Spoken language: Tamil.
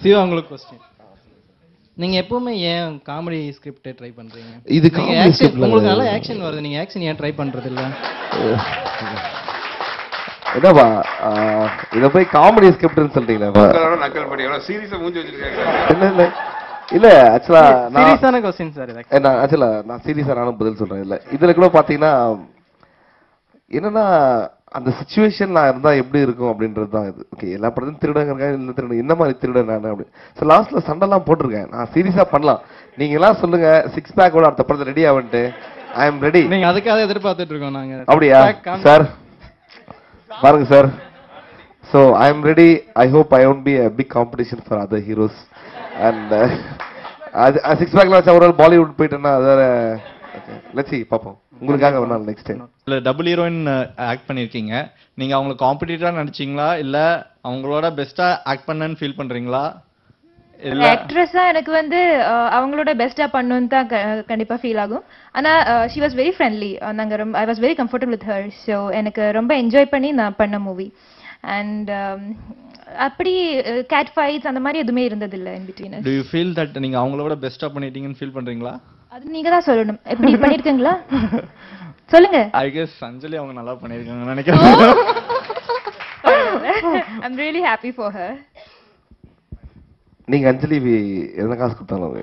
சிவா உங்களுக்கு கொஸ்டின். நீங்க எப்பவுமே ஏன் காமெடி ஸ்கிரிப்ட் ட்ரை பண்றீங்க? இது காமெடி ஸ்கிரிப்ட் உங்களுக்கு நல்ல ஆக்ஷன் வருது, நீங்க ஆக்ஷன் ஏன் ட்ரை பண்றது இல்ல? என்னப்பா இத போய் காமெடி ஸ்கிரிப்ட்னு சொல்றீங்களா? நக்கல் பண்ணி எவ்வளவு சீரியஸா மூஞ்சி வச்சிருக்காங்க. இல்ல இல்ல இல்ல ஆக்சுவலா சீரியஸான क्वेश्चन சார் இது. நான் ஆக்சுவலா நான் சீரியஸா நானும் பதில் சொல்றேன். இல்ல இதுல கூட பாத்தீங்கன்னா என்னன்னா அந்த சிச்சுவேஷன் நான் இருந்தா எப்படி இருக்கும் அப்படின்றது தான் இது. ஓகே எல்லா படத்தையும் திருடங்க இந்த திருடன் என்ன மாதிரி திருடன் நான் அப்படி ஸோ லாஸ்ட்ல சண்டைலாம் போட்டிருக்கேன். நான் சீரியஸா பண்ணலாம். நீங்க எல்லாம் சொல்லுங்க 6 பேக்கோட அடுத்த படத்தை ரெடி ஆகிட்டு ஐ எம் ரெடி. நீங்க அதுக்காக எதிர்பார்த்துட்டு இருக்கோம் நாங்க. அப்படியா சார்? பாருங்க sir. So I am ready. I hope I won't be a big competition for other heroes and 6 பேக்ல வச்சா ஒரு பாலிவுட் போயிட்டேன்னா அது வேற. லெட்ஸ் see பாப்போம். உங்களுக்காக ஒரு நாள் நெக்ஸ்ட் டைம். இல்ல டபுள் ஹீரோயின் ஆக்ட் பண்ணிருக்கீங்க. நீங்க அவங்கள காம்படிட்டரா நினைச்சீங்களா இல்ல அவங்களோட பெஸ்டா ஆக்ட் பண்ணன்னு ஃபீல் பண்றீங்களா? இல்ல ஆக்ட்ரஸா எனக்கு வந்து அவங்களோட பெஸ்டா பண்ணனும் தான் கண்டிப்பா ஃபீல் ஆகும். ஆனா she was very friendly. I was very comfortable with her. So எனக்கு ரொம்ப என்ஜாய் பண்ணி நான் பண்ண மூவி. And அப்படி கேட் ஃபைட்ஸ் அந்த மாதிரி எதுவுமே இருந்தது இல்ல in between us. Do you feel that நீங்க அவங்களோட பெஸ்டா பண்ணிட்டீங்கன்னு ஃபீல் பண்றீங்களா? அது நீங்க தான் சொல்லணும். எப்படி பண்ணிருக்கீங்களா சொல்லுங்க. I guess அஞ்சலி அவங்க நல்லா பண்ணிருக்காங்கன்னு நினைக்கிறேன். I'm really happy for her. நீங்க அஞ்சலி என்ன காசு கொடுத்தாலும்